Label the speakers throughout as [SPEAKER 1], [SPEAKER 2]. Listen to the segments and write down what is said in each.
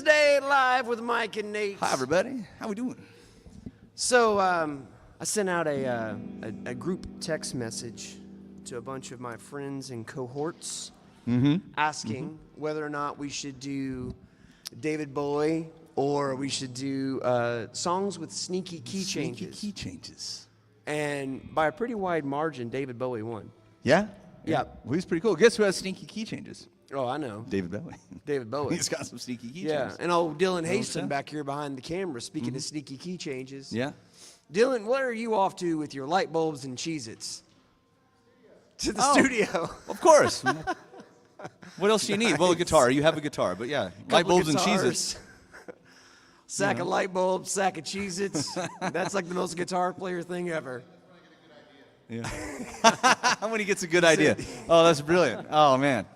[SPEAKER 1] Wednesday live with Mike and Nate.
[SPEAKER 2] Hi, everybody. How we doing?
[SPEAKER 1] So I sent out a group text message to a bunch of my friends and cohorts asking whether or not we should do David Bowie or we should do songs with sneaky key changes.
[SPEAKER 2] Key changes.
[SPEAKER 1] And by a pretty wide margin, David Bowie won.
[SPEAKER 2] Yeah?
[SPEAKER 1] Yeah.
[SPEAKER 2] Well, he's pretty cool. Guess who has sneaky key changes?
[SPEAKER 1] Oh, I know.
[SPEAKER 2] David Bowie.
[SPEAKER 1] David Bowie.
[SPEAKER 2] He's got some sneaky key
[SPEAKER 1] Yeah,
[SPEAKER 2] changes.
[SPEAKER 1] and old Dylan Haston back here behind the camera speaking of sneaky key changes.
[SPEAKER 2] Yeah.
[SPEAKER 1] Dylan, what are you off to with your light bulbs and Cheez-Its? To the studio.
[SPEAKER 2] Of course. What else do you need? Well, a guitar. You have a guitar, but yeah. Light
[SPEAKER 1] Couple
[SPEAKER 2] bulbs and
[SPEAKER 1] guitars,
[SPEAKER 2] Cheez-Its.
[SPEAKER 1] Sack of light bulbs, sack of Cheez-Its. That's like the most guitar player thing ever.
[SPEAKER 2] Yeah. When he gets a good idea. Oh, that's brilliant. Oh, man.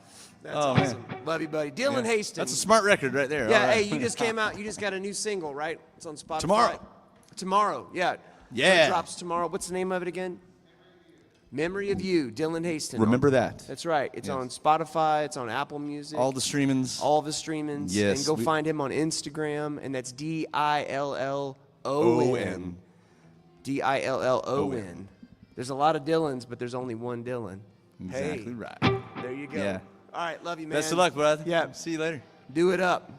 [SPEAKER 1] That's awesome. Love you, buddy. Dylan Haston.
[SPEAKER 2] That's a smart record right there.
[SPEAKER 1] Yeah,
[SPEAKER 2] All right.
[SPEAKER 1] hey, you just came out. You just got a new single, right? It's on Spotify.
[SPEAKER 2] Tomorrow.
[SPEAKER 1] Yeah.
[SPEAKER 2] Yeah.
[SPEAKER 1] So it drops tomorrow. What's the name of it again? Memory of You, Dylan Haston.
[SPEAKER 2] Remember that.
[SPEAKER 1] That's right. It's
[SPEAKER 2] Yes.
[SPEAKER 1] on Spotify. It's on Apple Music.
[SPEAKER 2] All the streamings.
[SPEAKER 1] All of his streamings.
[SPEAKER 2] Yes,
[SPEAKER 1] And go
[SPEAKER 2] we-
[SPEAKER 1] find him on Instagram, and that's DILLON.
[SPEAKER 2] O-N.
[SPEAKER 1] DILLON. There's a lot of Dylans, but there's only one Dylan.
[SPEAKER 2] Exactly
[SPEAKER 1] Hey,
[SPEAKER 2] right.
[SPEAKER 1] there you go.
[SPEAKER 2] Yeah.
[SPEAKER 1] All right, love you, man.
[SPEAKER 2] Best of luck, brother.
[SPEAKER 1] Yeah.
[SPEAKER 2] See you later.
[SPEAKER 1] Do it up.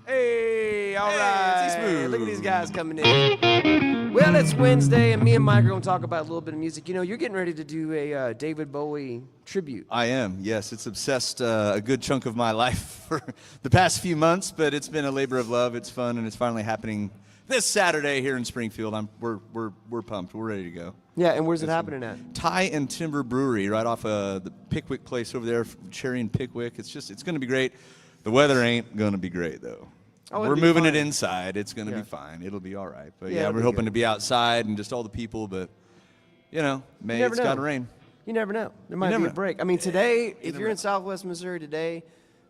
[SPEAKER 1] Hey, all
[SPEAKER 2] Hey,
[SPEAKER 1] right.
[SPEAKER 2] it's Smooth.
[SPEAKER 1] Look at these guys coming in. Well, it's Wednesday, and me and Mike are going to talk about a little bit of music. You know, you're getting ready to do a David Bowie tribute.
[SPEAKER 2] I am, yes. It's obsessed a good chunk of my life for the past few months, but it's been a labor of love. It's fun, and it's finally happening this Saturday here in Springfield. We're pumped. We're ready to go.
[SPEAKER 1] Yeah, and where's it happening at?
[SPEAKER 2] Tie and Timber Brewery, right off the Pickwick place over there, Cherry and Pickwick. It's going to be great. The weather ain't going to be great, though.
[SPEAKER 1] Oh,
[SPEAKER 2] we're
[SPEAKER 1] it'll be
[SPEAKER 2] moving
[SPEAKER 1] fine.
[SPEAKER 2] it inside. It's going to
[SPEAKER 1] Yeah.
[SPEAKER 2] be fine. It'll be all right. But
[SPEAKER 1] Yeah,
[SPEAKER 2] yeah,
[SPEAKER 1] it'll
[SPEAKER 2] we're
[SPEAKER 1] be
[SPEAKER 2] hoping
[SPEAKER 1] good.
[SPEAKER 2] to be outside and just all the people, but, you know,
[SPEAKER 1] You never
[SPEAKER 2] it's
[SPEAKER 1] know.
[SPEAKER 2] got to rain.
[SPEAKER 1] You never know. There might
[SPEAKER 2] never
[SPEAKER 1] be a
[SPEAKER 2] know.
[SPEAKER 1] break. I mean, today, if
[SPEAKER 2] never
[SPEAKER 1] you're in
[SPEAKER 2] know.
[SPEAKER 1] Southwest Missouri today,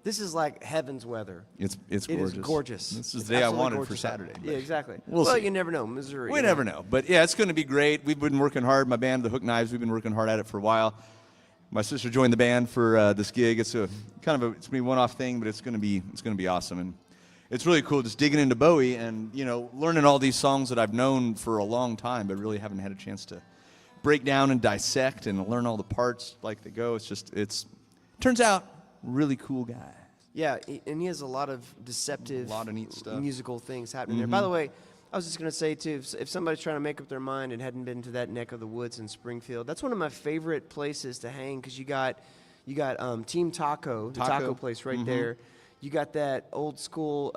[SPEAKER 1] this is like heaven's weather.
[SPEAKER 2] It's
[SPEAKER 1] It
[SPEAKER 2] gorgeous.
[SPEAKER 1] is gorgeous.
[SPEAKER 2] This is
[SPEAKER 1] It's
[SPEAKER 2] the day I
[SPEAKER 1] absolutely
[SPEAKER 2] wanted for
[SPEAKER 1] gorgeous.
[SPEAKER 2] Saturday.
[SPEAKER 1] Yeah, exactly.
[SPEAKER 2] We'll
[SPEAKER 1] well,
[SPEAKER 2] see.
[SPEAKER 1] you never know. Missouri.
[SPEAKER 2] We
[SPEAKER 1] you
[SPEAKER 2] never know. But yeah, it's going to be great. We've been working hard. My band, the Hook Knives, we've been working hard at it for a while. My sister joined the band for this gig. It's it's going to be a one-off thing, but it's going to be awesome. And it's really cool just digging into Bowie and, you know, learning all these songs that I've known for a long time, but really haven't had a chance to break down and dissect and learn all the parts like they go. Turns out, really cool guy.
[SPEAKER 1] Yeah, and he has a lot of deceptive,
[SPEAKER 2] A lot of neat stuff.
[SPEAKER 1] musical things happening there. By the way, I was just going to say, too, if somebody's trying to make up their mind and hadn't been to that neck of the woods in Springfield, that's one of my favorite places to hang because you got Team Taco, the taco place right there. You got that old school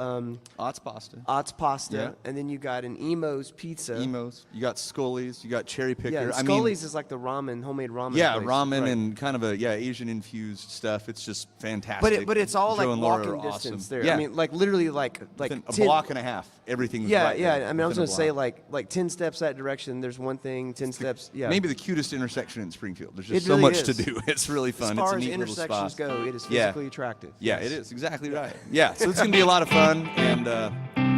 [SPEAKER 2] Ott's Pasta.
[SPEAKER 1] Ott's Pasta,
[SPEAKER 2] Yeah.
[SPEAKER 1] and then you got an Emo's Pizza.
[SPEAKER 2] Emos. You got Scully's. You got Cherry Picker.
[SPEAKER 1] Yeah, and
[SPEAKER 2] I mean,
[SPEAKER 1] Scully's is like the ramen, homemade ramen.
[SPEAKER 2] yeah,
[SPEAKER 1] place.
[SPEAKER 2] ramen
[SPEAKER 1] Right.
[SPEAKER 2] and kind of Asian infused stuff. It's just fantastic.
[SPEAKER 1] But it's all
[SPEAKER 2] Joe
[SPEAKER 1] like
[SPEAKER 2] and Laura
[SPEAKER 1] walking
[SPEAKER 2] are
[SPEAKER 1] distance
[SPEAKER 2] awesome.
[SPEAKER 1] there.
[SPEAKER 2] Yeah.
[SPEAKER 1] I mean, like literally like
[SPEAKER 2] Within a
[SPEAKER 1] 10
[SPEAKER 2] block and a half. Everything's
[SPEAKER 1] Yeah,
[SPEAKER 2] right
[SPEAKER 1] yeah.
[SPEAKER 2] there
[SPEAKER 1] I mean, I was
[SPEAKER 2] within
[SPEAKER 1] gonna
[SPEAKER 2] a
[SPEAKER 1] say
[SPEAKER 2] block.
[SPEAKER 1] like 10 steps that direction. There's one thing. 10 steps. Yeah.
[SPEAKER 2] Maybe the cutest intersection in Springfield. There's just
[SPEAKER 1] It
[SPEAKER 2] so
[SPEAKER 1] really
[SPEAKER 2] much
[SPEAKER 1] is.
[SPEAKER 2] to do. It's really fun.
[SPEAKER 1] As far
[SPEAKER 2] it's a
[SPEAKER 1] as
[SPEAKER 2] neat little
[SPEAKER 1] intersections
[SPEAKER 2] spot.
[SPEAKER 1] go, it is
[SPEAKER 2] Yeah.
[SPEAKER 1] physically attractive.
[SPEAKER 2] Yeah,
[SPEAKER 1] Yes.
[SPEAKER 2] it is exactly right. Yeah, so it's gonna be a lot of fun, and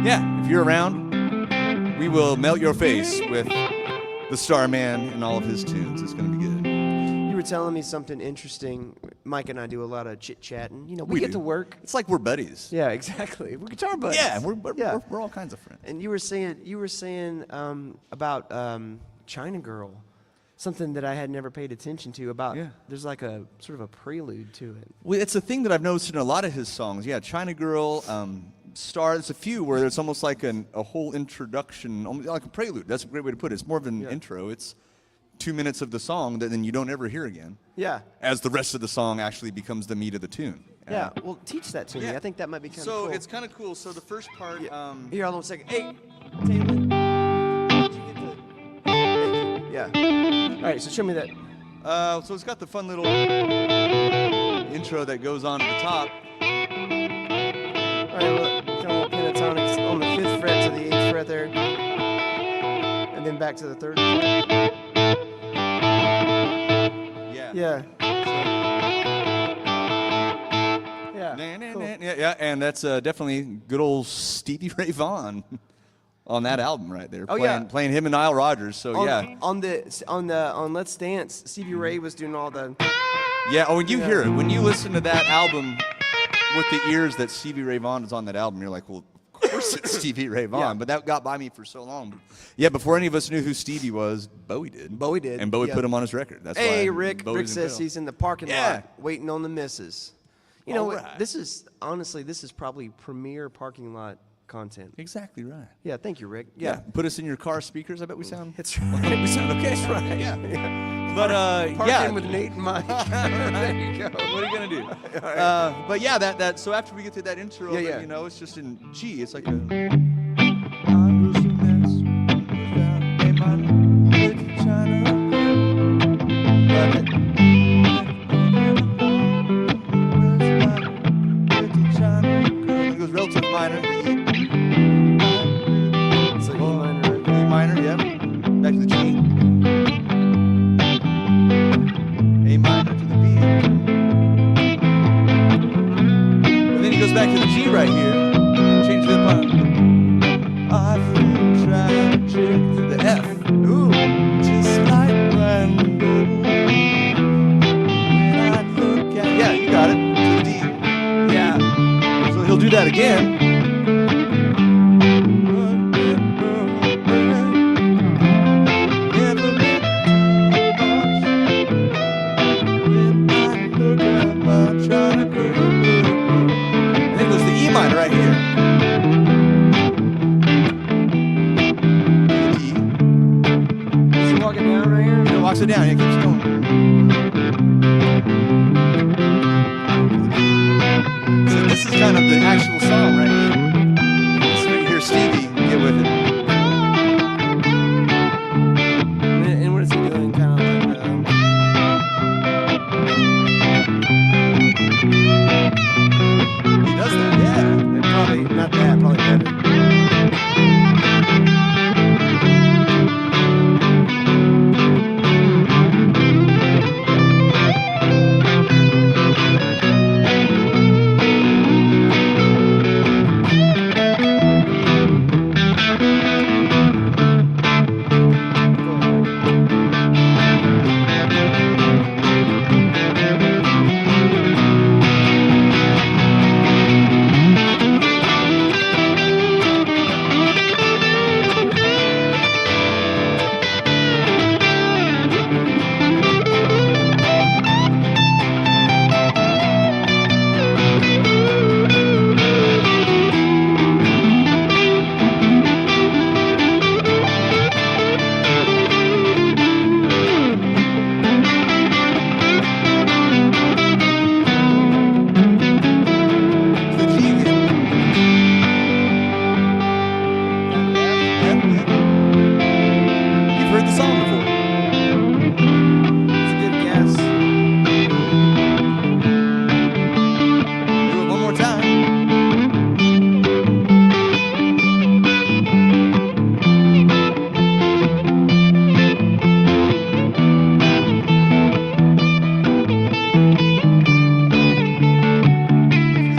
[SPEAKER 2] yeah, if you're around, we will melt your face with the Starman and all of his tunes. It's gonna be good.
[SPEAKER 1] You were telling me something interesting. Mike and I do a lot of chit chatting. You know, we get
[SPEAKER 2] do.
[SPEAKER 1] to work.
[SPEAKER 2] It's like we're buddies.
[SPEAKER 1] Yeah, exactly. We're guitar buddies.
[SPEAKER 2] Yeah,
[SPEAKER 1] Yeah.
[SPEAKER 2] we're all kinds of friends.
[SPEAKER 1] And you were saying about China Girl, something that I had never paid attention to. About
[SPEAKER 2] Yeah.
[SPEAKER 1] there's like a sort of a prelude to it.
[SPEAKER 2] Well, it's a thing that I've noticed in a lot of his songs. Yeah, China Girl, Star. There's a few where it's almost like a whole introduction, almost like a prelude. That's a great way to put it. It's more of an intro. It's 2 minutes of the song that then you don't ever hear again,
[SPEAKER 1] Yeah.
[SPEAKER 2] as the rest of the song actually becomes the meat of the tune.
[SPEAKER 1] Yeah. Well, teach that to me.
[SPEAKER 2] Yeah.
[SPEAKER 1] I think that might be kind of
[SPEAKER 2] So
[SPEAKER 1] cool.
[SPEAKER 2] it's kind of cool. So the first part,
[SPEAKER 1] Here, hold on a second. Hey, Taylor. Did you get the? Thank you. Yeah. All right. So show me that.
[SPEAKER 2] so it's got the fun little intro that goes on at the top.
[SPEAKER 1] All right. Look, kind of pentatonics on the 5th fret to the 8th fret there, and then back to the 3rd.
[SPEAKER 2] Yeah.
[SPEAKER 1] Yeah.
[SPEAKER 2] Yeah, and that's definitely good old Stevie Ray Vaughan on that album right there.
[SPEAKER 1] Oh,
[SPEAKER 2] Playing him and Nile Rodgers. So
[SPEAKER 1] On Let's Dance, Stevie Ray was doing all the.
[SPEAKER 2] Yeah. Oh, when you hear it, when you listen to that album, with the ears that Stevie Ray Vaughan is on that album. You're like, well, of course it's Stevie Ray Vaughan.
[SPEAKER 1] Yeah.
[SPEAKER 2] But that got by me for so long. Yeah, before any of us knew who Stevie was, Bowie did.
[SPEAKER 1] Bowie did.
[SPEAKER 2] And Bowie
[SPEAKER 1] Yeah.
[SPEAKER 2] put him on his record. That's
[SPEAKER 1] Hey,
[SPEAKER 2] why
[SPEAKER 1] Rick.
[SPEAKER 2] Bowie's
[SPEAKER 1] Rick says
[SPEAKER 2] incredible.
[SPEAKER 1] he's in the parking
[SPEAKER 2] Yeah.
[SPEAKER 1] lot waiting on the missus. You know
[SPEAKER 2] All
[SPEAKER 1] what?
[SPEAKER 2] right.
[SPEAKER 1] This is honestly, this is probably premier parking lot content.
[SPEAKER 2] Exactly right.
[SPEAKER 1] Yeah, thank you, Rick.
[SPEAKER 2] Yeah.
[SPEAKER 1] Yeah,
[SPEAKER 2] Put us in your car speakers. I bet we sound.
[SPEAKER 1] that's right.
[SPEAKER 2] we sound okay. That's
[SPEAKER 1] right.
[SPEAKER 2] Yeah. But
[SPEAKER 1] Parking
[SPEAKER 2] yeah.
[SPEAKER 1] with Nate and Mike. There you go.
[SPEAKER 2] What are you gonna do? But yeah, that. So after we get through that intro,
[SPEAKER 1] Yeah, yeah.
[SPEAKER 2] you know, it's just in G. It's like a. It goes relative minor.
[SPEAKER 1] So E minor.
[SPEAKER 2] E minor, yeah. Back to the G. A minor to the B. And then he goes back to the G right here. Change the part. I feel tragic to the F. Ooh. Just like Randall. When I look at. Yeah, you got it. To the D.
[SPEAKER 1] Yeah.
[SPEAKER 2] So he'll do that again. And then goes the E minor right here. To the D.
[SPEAKER 1] Is he walking down right here?
[SPEAKER 2] He walks it down. He keeps going. So this is kind of the actual song right here. So you hear Stevie get with it.
[SPEAKER 1] And what is he doing? Kind of like.
[SPEAKER 2] He does that, yeah.
[SPEAKER 1] Probably not that. Probably better.
[SPEAKER 2] To the G again. You've heard the song before.
[SPEAKER 1] It's a good guess.
[SPEAKER 2] Do it one more time.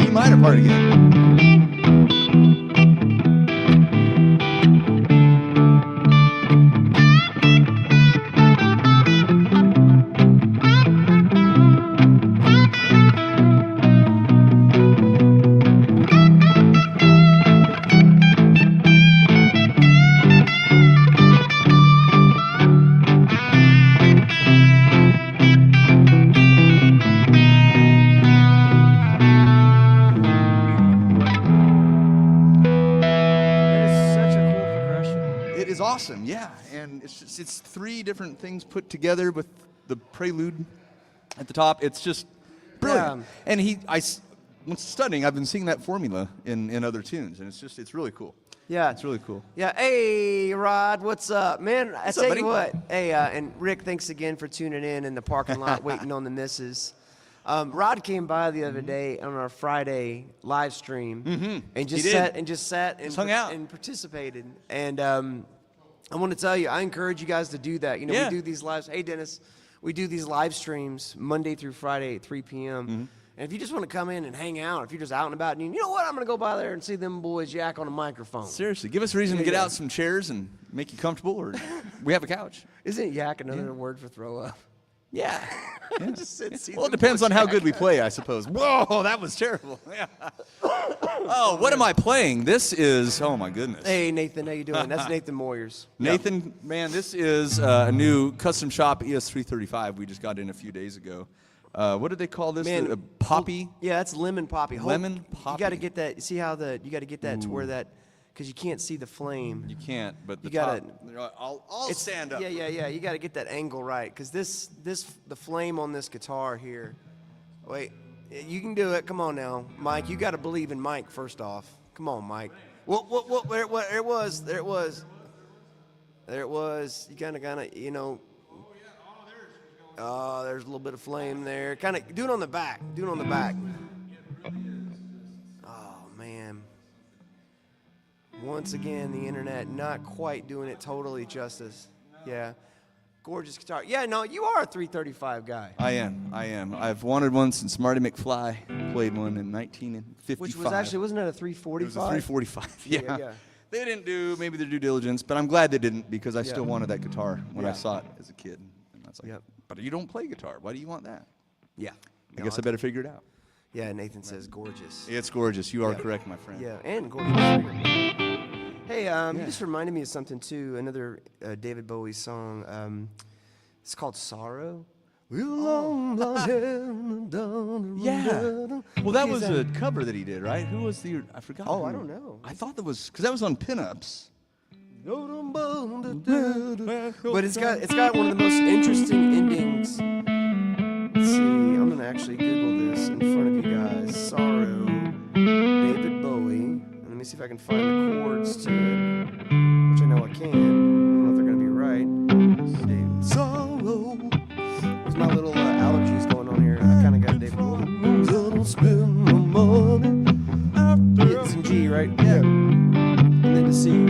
[SPEAKER 2] E minor part again.
[SPEAKER 1] That is such a cool progression.
[SPEAKER 2] It is awesome, yeah. And it's three different things put together with the prelude at the top. It's just brilliant.
[SPEAKER 1] Yeah.
[SPEAKER 2] And what's stunning, I've been seeing that formula in other tunes, and it's really cool.
[SPEAKER 1] Yeah.
[SPEAKER 2] It's really cool.
[SPEAKER 1] Yeah. Hey, Rod, what's up, man? I
[SPEAKER 2] What's
[SPEAKER 1] tell
[SPEAKER 2] up,
[SPEAKER 1] you
[SPEAKER 2] buddy?
[SPEAKER 1] what. Hey, and Rick, thanks again for tuning in the parking lot, waiting on the missus. Rod came by the other day on our Friday live stream and just
[SPEAKER 2] did.
[SPEAKER 1] sat and
[SPEAKER 2] Just hung out.
[SPEAKER 1] and participated. And I want to tell you, I encourage you guys to do that. You know,
[SPEAKER 2] Yeah.
[SPEAKER 1] we do these lives. Hey, Dennis, we do these live streams Monday through Friday at 3 p.m.
[SPEAKER 2] Mm-hmm.
[SPEAKER 1] And if you just want to come in and hang out, if you're just out and about, and you know what, I'm going to go by there and see them boys yak on a microphone.
[SPEAKER 2] Seriously, give us a reason to
[SPEAKER 1] Yeah,
[SPEAKER 2] get
[SPEAKER 1] yeah.
[SPEAKER 2] out some chairs and make you comfortable, or we have a couch.
[SPEAKER 1] Isn't yak another word for throw up?
[SPEAKER 2] Yeah.
[SPEAKER 1] Just said, see
[SPEAKER 2] Well, it
[SPEAKER 1] the
[SPEAKER 2] depends on how
[SPEAKER 1] Jack.
[SPEAKER 2] good we play, I suppose. Whoa, that was terrible. Yeah. Oh, what am I playing? This is, oh my goodness.
[SPEAKER 1] Hey, Nathan, how you doing? That's Nathan Moyers.
[SPEAKER 2] Nathan, man, this is a new custom shop ES335 we just got in a few days ago. What did they call this?
[SPEAKER 1] Man,
[SPEAKER 2] A poppy?
[SPEAKER 1] Yeah, that's lemon poppy.
[SPEAKER 2] Lemon
[SPEAKER 1] You
[SPEAKER 2] poppy.
[SPEAKER 1] got to get that. See how you got to get that to where that, because you can't see the flame.
[SPEAKER 2] You can't, but the
[SPEAKER 1] You gotta-
[SPEAKER 2] top. I'll stand up.
[SPEAKER 1] Yeah. You got to get that angle right, because the flame on this guitar here. Wait, you can do it. Come on now, Mike. You got to believe in Mike first off. Come on, Mike. What? There it was. There it was. There it was. You gotta, you know. Oh, there's a little bit of flame there. Kind of do it on the back. Do it on the back. Oh man. Once again, the internet not quite doing it totally justice. Yeah. Gorgeous guitar. Yeah, no, you are a 335 guy.
[SPEAKER 2] I am. I've wanted one since Marty McFly played one in 1955.
[SPEAKER 1] Which was actually, wasn't that a
[SPEAKER 2] It
[SPEAKER 1] 345?
[SPEAKER 2] was a 345. Yeah.
[SPEAKER 1] Yeah.
[SPEAKER 2] They didn't do maybe their due diligence, but I'm glad they didn't because I still
[SPEAKER 1] Yeah.
[SPEAKER 2] wanted that guitar when I
[SPEAKER 1] Yeah.
[SPEAKER 2] saw it as a kid. And I was like,
[SPEAKER 1] Yep.
[SPEAKER 2] but you don't play guitar. Why do you want that?
[SPEAKER 1] Yeah.
[SPEAKER 2] I guess I better figure it out.
[SPEAKER 1] Yeah, Nathan says gorgeous.
[SPEAKER 2] It's gorgeous. You are
[SPEAKER 1] Yeah.
[SPEAKER 2] correct, my friend.
[SPEAKER 1] Yeah, and gorgeous. Hey, you just reminded me of something too. Another David Bowie song. It's called "Sorrow."
[SPEAKER 2] Yeah. Well, that was a cover that he did, right? Who was the? I forgot.
[SPEAKER 1] Oh,
[SPEAKER 2] who.
[SPEAKER 1] I don't know.
[SPEAKER 2] I thought that was because that was on Pinups.
[SPEAKER 1] But it's got one of the most interesting endings. Let's see. I'm gonna actually Google this in front of you guys. "Sorrow," David Bowie. Let me see if I can find the chords to it, which I know I can. I don't know if they're gonna be right. Sorrow. There's my little allergies going on here. I kind of got David Bowie. Gonna spend my money. It's in G, right? Yeah. And then to C.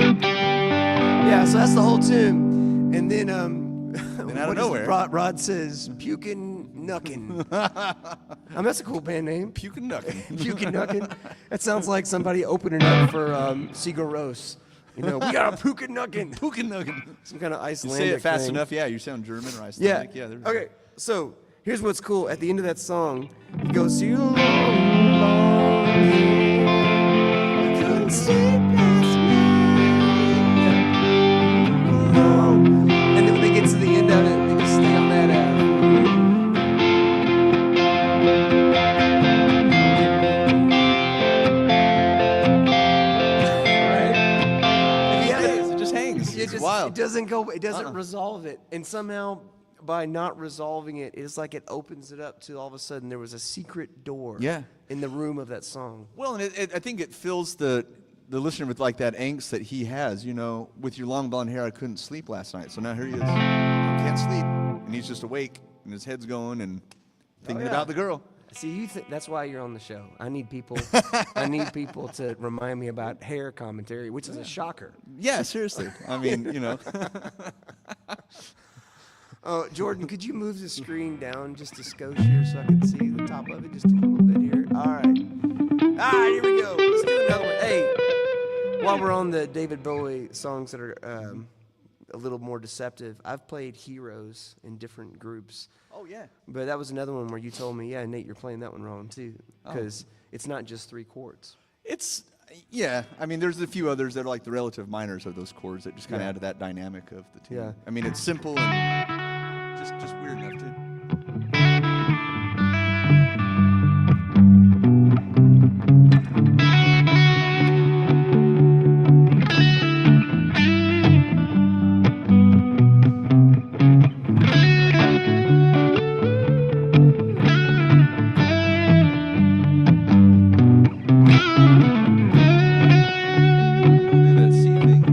[SPEAKER 1] Yeah, so that's the whole tune. And then,
[SPEAKER 2] out of nowhere.
[SPEAKER 1] Rod says, "Pukin' Nuckin." That's a cool band name.
[SPEAKER 2] Pukin' Nuckin'.
[SPEAKER 1] Pukin' Nuckin'. That sounds like somebody opening up for Sigur Rós. You know, we got a Pukin' Nuckin'.
[SPEAKER 2] Pukin' Nuckin'.
[SPEAKER 1] Some kind of
[SPEAKER 2] You
[SPEAKER 1] Icelandic
[SPEAKER 2] say it fast
[SPEAKER 1] thing.
[SPEAKER 2] enough, yeah. You sound German or
[SPEAKER 1] Yeah.
[SPEAKER 2] Icelandic. Yeah.
[SPEAKER 1] Okay. So here's what's cool. At the end of that song, it goes, "You long, long hair, you couldn't sleep last night." And then when they get to the end of it, they just stay on that.
[SPEAKER 2] It just hangs.
[SPEAKER 1] It
[SPEAKER 2] It's
[SPEAKER 1] just
[SPEAKER 2] wild.
[SPEAKER 1] it doesn't go. It doesn't resolve it, and somehow by not resolving it, it's like it opens it up to all of a sudden there was a secret door.
[SPEAKER 2] Yeah.
[SPEAKER 1] In the room of that song.
[SPEAKER 2] Well, and I think it fills the listener with like that angst that he has. You know, with your long blonde hair, I couldn't sleep last night, so now here he is, can't sleep, and he's just awake, and his head's going and thinking
[SPEAKER 1] yeah.
[SPEAKER 2] about the girl.
[SPEAKER 1] See, you that's why you're on the show. I need people. I need people to remind me about hair commentary, which is a shocker.
[SPEAKER 2] Yeah, seriously. I mean, you know.
[SPEAKER 1] Jordan, could you move the screen down just a skosh here so I can see the top of it just a little bit here? All right. Here we go. Let's do another one. Hey, while we're on the David Bowie songs that are a little more deceptive, I've played Heroes in different groups.
[SPEAKER 2] Oh yeah.
[SPEAKER 1] But that was another one where you told me, yeah, Nate, you're playing that one wrong too, because it's not just 3 chords.
[SPEAKER 2] It's yeah. I mean, there's a few others that are like the relative minors of those chords that just kind of
[SPEAKER 1] Yeah.
[SPEAKER 2] add to that dynamic of the tune.
[SPEAKER 1] Yeah.
[SPEAKER 2] I mean, it's simple and just weird enough to. Do that C thing.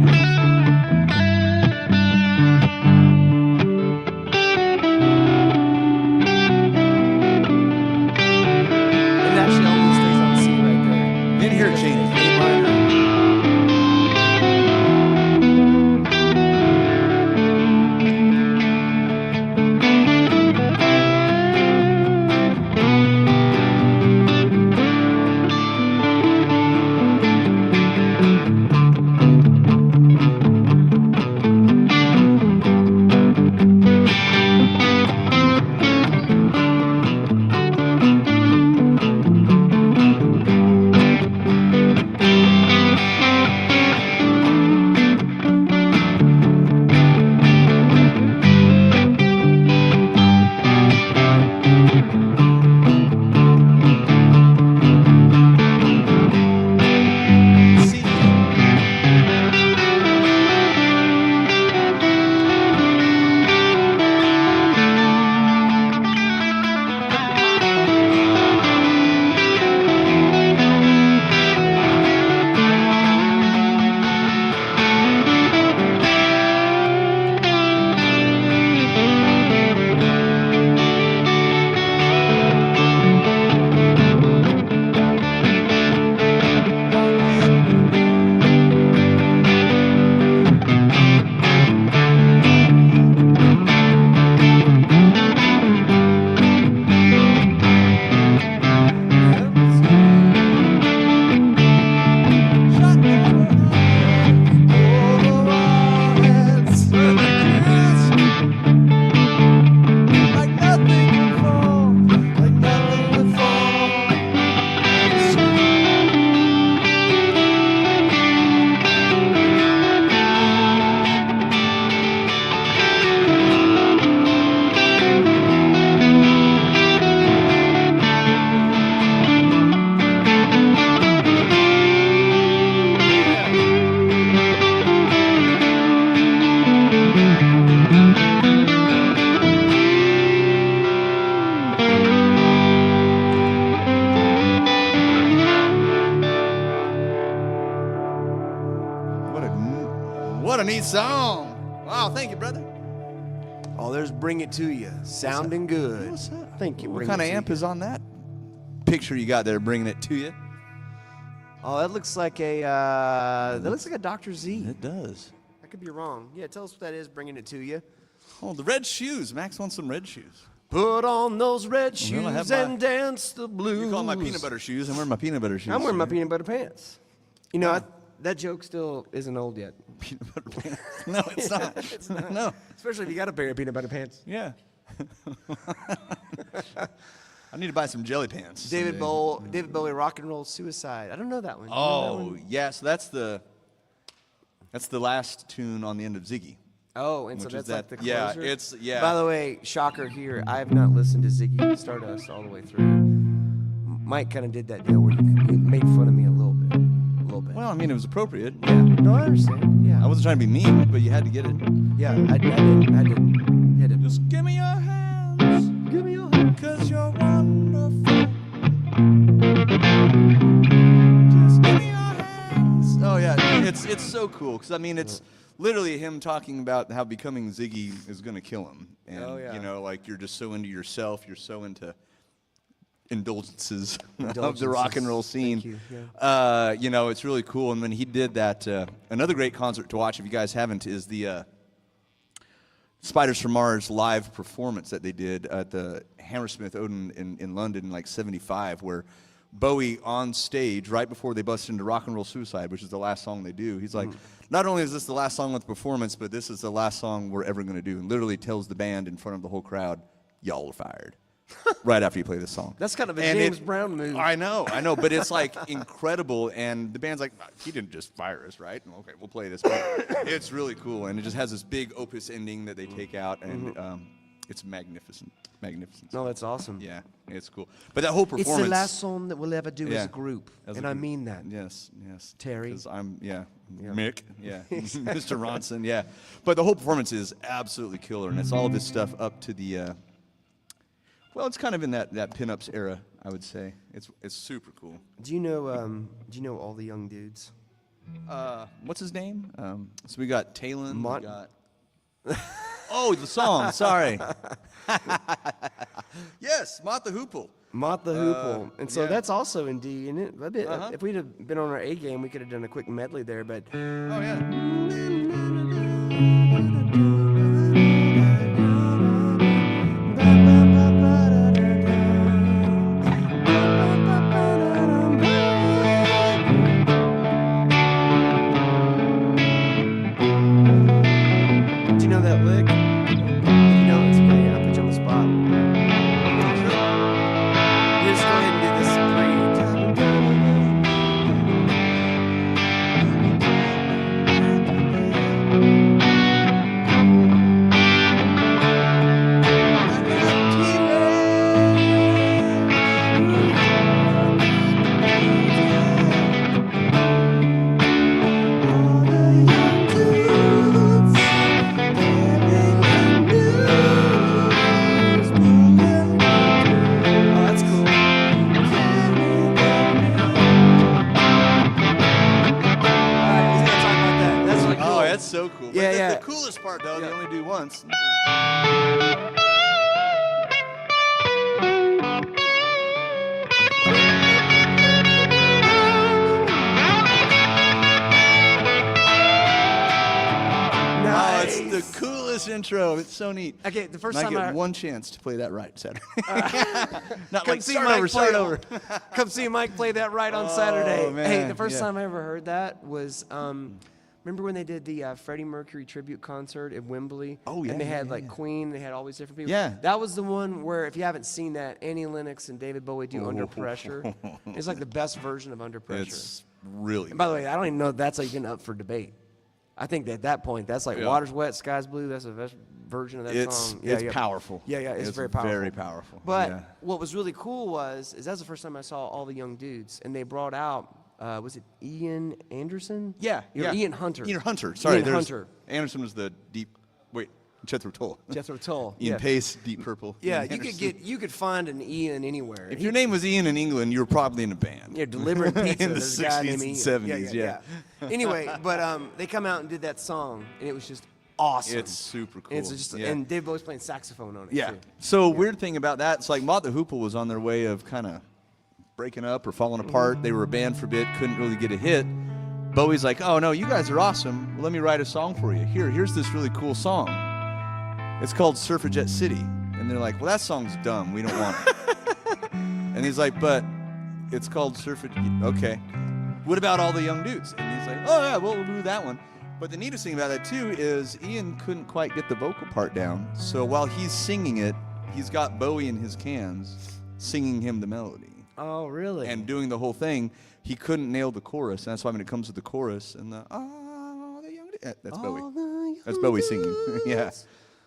[SPEAKER 2] What a neat song. Wow, thank you, brother.
[SPEAKER 1] Oh, there's Bring It To You. Sounding good.
[SPEAKER 2] What's that?
[SPEAKER 1] Thank you.
[SPEAKER 2] What
[SPEAKER 1] Bring
[SPEAKER 2] kind
[SPEAKER 1] It
[SPEAKER 2] of
[SPEAKER 1] To
[SPEAKER 2] amp
[SPEAKER 1] You.
[SPEAKER 2] is on that picture you got there, Bringing It To You?
[SPEAKER 1] Oh, that looks like a Dr. Z.
[SPEAKER 2] It does.
[SPEAKER 1] I could be wrong. Yeah, tell us what that is, Bringing It To You.
[SPEAKER 2] Oh, the red shoes. Max wants some red shoes.
[SPEAKER 1] Put on those red
[SPEAKER 2] Well, I have
[SPEAKER 1] shoes
[SPEAKER 2] my-
[SPEAKER 1] and dance the blues.
[SPEAKER 2] You call them my peanut butter shoes. I'm wearing my peanut butter shoes.
[SPEAKER 1] I'm wearing my
[SPEAKER 2] today.
[SPEAKER 1] peanut butter pants. You know, that joke still isn't old yet.
[SPEAKER 2] Peanut butter pants. No, it's not.
[SPEAKER 1] It's not.
[SPEAKER 2] No.
[SPEAKER 1] Especially if you got a pair of peanut butter pants.
[SPEAKER 2] Yeah. I need to buy some jelly pants.
[SPEAKER 1] David
[SPEAKER 2] someday.
[SPEAKER 1] Bowie, Rock and Roll Suicide. I don't know that one. You know that
[SPEAKER 2] Oh,
[SPEAKER 1] one?
[SPEAKER 2] yeah. So that's the last tune on the end of Ziggy.
[SPEAKER 1] Oh, and so
[SPEAKER 2] Which is
[SPEAKER 1] that's like
[SPEAKER 2] that-
[SPEAKER 1] the
[SPEAKER 2] yeah,
[SPEAKER 1] closer?
[SPEAKER 2] it's- yeah.
[SPEAKER 1] By the way, shocker here, I have not listened to Ziggy Stardust all the way through. Mike kind of did that deal where you made fun of me a little bit.
[SPEAKER 2] Well, I mean, it was appropriate.
[SPEAKER 1] Yeah. No, I understand. Yeah.
[SPEAKER 2] I wasn't trying to be mean, but you had to get it.
[SPEAKER 1] Yeah, I did.
[SPEAKER 2] Just give me your hands,
[SPEAKER 1] Give me your hand.
[SPEAKER 2] 'cause you're wonderful. Just give me your hands. Oh yeah, it's so cool because I mean it's literally him talking about how becoming Ziggy is gonna kill him, and
[SPEAKER 1] Oh, yeah.
[SPEAKER 2] you know like you're just so into yourself, you're so into indulgences, of the
[SPEAKER 1] Indulgences.
[SPEAKER 2] rock and roll scene.
[SPEAKER 1] Thank you, yeah.
[SPEAKER 2] You know it's really cool, and when he did that, another great concert to watch if you guys haven't is the. Spiders from Mars live performance that they did at the Hammersmith Odeon in London in like '75, where Bowie on stage right before they bust into Rock and Roll Suicide, which is the last song they do. He's like, not only is this the last song with the performance, but this is the last song we're ever going to do, and literally tells the band in front of the whole crowd, "Y'all are fired." Right after you play this song.
[SPEAKER 1] That's kind of a
[SPEAKER 2] And
[SPEAKER 1] James Brown move.
[SPEAKER 2] I know, but it's like incredible, and the band's like, he didn't just fire us, right? Okay, we'll play this. But it's really cool, and it just has this big opus ending that they take out, and it's magnificent.
[SPEAKER 1] No, that's awesome.
[SPEAKER 2] Yeah, it's cool. But that whole
[SPEAKER 1] It's
[SPEAKER 2] performance.
[SPEAKER 1] the last song that we'll ever do as
[SPEAKER 2] Yeah,
[SPEAKER 1] a group.
[SPEAKER 2] as a
[SPEAKER 1] And I
[SPEAKER 2] group.
[SPEAKER 1] mean that.
[SPEAKER 2] Yes.
[SPEAKER 1] Terry.
[SPEAKER 2] 'Cause I'm,
[SPEAKER 1] Yeah.
[SPEAKER 2] Mick, yeah, Mr. Ronson, yeah. But the whole performance is absolutely killer, and it's all of this stuff up to the. Well, it's kind of in that pinups era, I would say. It's super cool.
[SPEAKER 1] Do you know all the young dudes?
[SPEAKER 2] What's his name? So we got Talon.
[SPEAKER 1] Mont-
[SPEAKER 2] We got. Oh, the song. Sorry. Yes, Mott the Hoople.
[SPEAKER 1] Mott the Hoople. And so
[SPEAKER 2] yeah.
[SPEAKER 1] that's also in D, isn't it?
[SPEAKER 2] Uh-huh.
[SPEAKER 1] If we'd have been on our A game, we could have done a quick medley there, but
[SPEAKER 2] Oh yeah.
[SPEAKER 1] do you know that lick? You know, it's okay. I'll put you on the spot. You just go ahead and do this Oh, that's cool. Alright, we gotta talk about that. That's really cool.
[SPEAKER 2] Oh, that's so cool.
[SPEAKER 1] Yeah,
[SPEAKER 2] But
[SPEAKER 1] yeah.
[SPEAKER 2] The coolest part, though, they only do once. Oh, it's
[SPEAKER 1] Nice.
[SPEAKER 2] the coolest intro. It's so neat.
[SPEAKER 1] Okay, the first
[SPEAKER 2] And I
[SPEAKER 1] time
[SPEAKER 2] get
[SPEAKER 1] I
[SPEAKER 2] one chance to play that right Saturday. Not
[SPEAKER 1] come
[SPEAKER 2] like
[SPEAKER 1] see
[SPEAKER 2] start
[SPEAKER 1] Mike
[SPEAKER 2] over,
[SPEAKER 1] play
[SPEAKER 2] start over.
[SPEAKER 1] Come see Mike play that right on
[SPEAKER 2] Oh,
[SPEAKER 1] Saturday. Hey,
[SPEAKER 2] man,
[SPEAKER 1] the first
[SPEAKER 2] yeah.
[SPEAKER 1] time I ever heard that was remember when they did the Freddie Mercury tribute concert at Wembley?
[SPEAKER 2] Oh, yeah,
[SPEAKER 1] And they
[SPEAKER 2] yeah,
[SPEAKER 1] had
[SPEAKER 2] yeah,
[SPEAKER 1] like
[SPEAKER 2] yeah.
[SPEAKER 1] Queen, they had all these different people.
[SPEAKER 2] Yeah.
[SPEAKER 1] That was the one where if you haven't seen that, Annie Lennox and David Bowie do Under Pressure. It's like the best version of Under Pressure.
[SPEAKER 2] It's really
[SPEAKER 1] And by the way, I don't even know if that's even up for debate. I think that at that point, that's like
[SPEAKER 2] Yeah.
[SPEAKER 1] Water's Wet, Sky's Blue. That's the best version of that
[SPEAKER 2] It's
[SPEAKER 1] song.
[SPEAKER 2] powerful.
[SPEAKER 1] Yeah, it's very powerful.
[SPEAKER 2] Very powerful.
[SPEAKER 1] But
[SPEAKER 2] yeah.
[SPEAKER 1] what was really cool was that's the first time I saw all the young dudes, and they brought out was it Ian Anderson?
[SPEAKER 2] Yeah,
[SPEAKER 1] Or
[SPEAKER 2] yeah.
[SPEAKER 1] Ian Hunter.
[SPEAKER 2] Ian Hunter. Sorry,
[SPEAKER 1] Ian
[SPEAKER 2] there's
[SPEAKER 1] Hunter.
[SPEAKER 2] Anderson was the deep. Wait, Jethro Tull.
[SPEAKER 1] Jethro Tull.
[SPEAKER 2] Ian
[SPEAKER 1] Yeah.
[SPEAKER 2] Pace, Deep Purple.
[SPEAKER 1] Yeah,
[SPEAKER 2] Ian Anderson.
[SPEAKER 1] you could find an Ian anywhere.
[SPEAKER 2] If your name was Ian in England, you were probably in a band.
[SPEAKER 1] Yeah, delivering pizza.
[SPEAKER 2] In the
[SPEAKER 1] There's a guy
[SPEAKER 2] 60s
[SPEAKER 1] named
[SPEAKER 2] and
[SPEAKER 1] Ian.
[SPEAKER 2] 70s, yeah.
[SPEAKER 1] Anyway, but they come out and did that song, and it was just awesome.
[SPEAKER 2] It's super cool.
[SPEAKER 1] And it's just,
[SPEAKER 2] yeah.
[SPEAKER 1] and Dave Bowie's playing saxophone on it.
[SPEAKER 2] Yeah.
[SPEAKER 1] Too.
[SPEAKER 2] So weird thing about that, it's like Mott the Hoople was on their way of kind of breaking up or falling apart. They were a band for a bit, couldn't really get a hit. Bowie's like, oh no, you guys are awesome. Well, let me write a song for you. Here's this really cool song. It's called Suffragette City. And they're like, well, that song's dumb. We don't want it. And he's like, but it's called Suffragette. Okay. What about all the young dudes? And he's like, oh yeah, well, we'll do that one. But the neatest thing about that too is Ian couldn't quite get the vocal part down. So while he's singing it, he's got Bowie in his cans singing him the melody.
[SPEAKER 1] Oh, really?
[SPEAKER 2] And doing the whole thing, he couldn't nail the chorus. And that's why when it comes to the chorus and the young dudes, that's Bowie. That's Bowie singing. Yeah.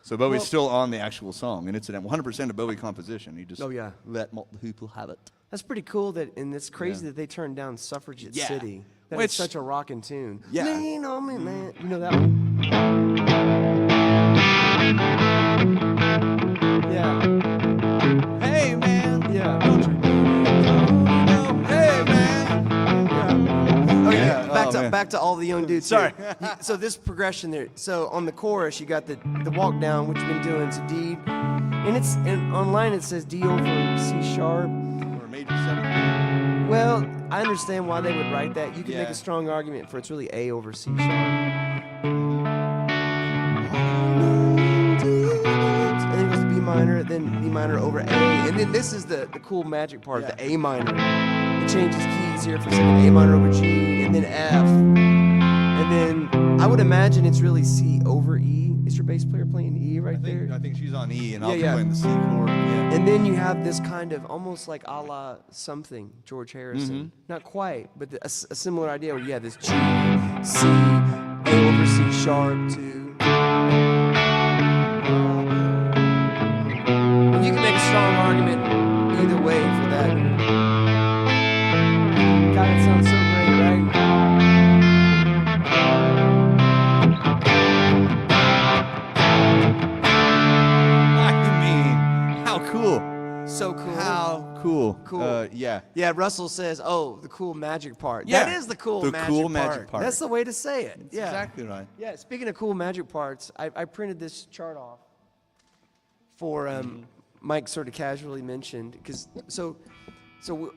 [SPEAKER 2] So Bowie's still on the actual song, and it's a 100% a Bowie composition. He just let Mott the Hoople have it.
[SPEAKER 1] That's pretty cool. And it's crazy that they turned down Suffragette
[SPEAKER 2] Yeah.
[SPEAKER 1] City. That
[SPEAKER 2] Which-
[SPEAKER 1] is such a rockin' tune.
[SPEAKER 2] Yeah.
[SPEAKER 1] Lean on me, man. You know that one? Yeah.
[SPEAKER 2] Hey man,
[SPEAKER 1] Yeah.
[SPEAKER 2] hey man.
[SPEAKER 1] Okay,
[SPEAKER 2] Yeah.
[SPEAKER 1] back
[SPEAKER 2] Oh,
[SPEAKER 1] to
[SPEAKER 2] man.
[SPEAKER 1] back to all the young dudes.
[SPEAKER 2] Sorry.
[SPEAKER 1] here. So this progression there. So on the chorus, you got the walk down, which you've been doing. It's a D, and online it says D over C sharp.
[SPEAKER 2] Or major seven.
[SPEAKER 1] Well, I understand why they would write that. You can make
[SPEAKER 2] Yeah.
[SPEAKER 1] a strong argument for it's really A over C sharp. And then it goes to B minor, then B minor over A, and then this is the cool magic part,
[SPEAKER 2] Yeah.
[SPEAKER 1] the A minor. It changes keys here for a second, A minor over G, and then F. And then I would imagine it's really C over E. Is your bass player playing E right there?
[SPEAKER 2] I think she's on E, and I'll be
[SPEAKER 1] Yeah.
[SPEAKER 2] playing the C chord. Yeah.
[SPEAKER 1] And then you have this kind of almost like a la something, George Harrison. Not quite, but a similar idea where you have this G, C, A over C sharp to. And you can make a strong argument either way for that. God, it sounds so great, right?
[SPEAKER 2] I mean, how cool.
[SPEAKER 1] So cool.
[SPEAKER 2] How cool.
[SPEAKER 1] Cool.
[SPEAKER 2] Yeah.
[SPEAKER 1] Yeah, Russell says, "Oh, the cool magic part."
[SPEAKER 2] Yeah,
[SPEAKER 1] That is the cool
[SPEAKER 2] the
[SPEAKER 1] magic
[SPEAKER 2] cool
[SPEAKER 1] part.
[SPEAKER 2] magic part.
[SPEAKER 1] That's the way to say it.
[SPEAKER 2] That's
[SPEAKER 1] Yeah,
[SPEAKER 2] exactly right.
[SPEAKER 1] Yeah. Speaking of cool magic parts, I printed this chart off for Mike sort of casually mentioned because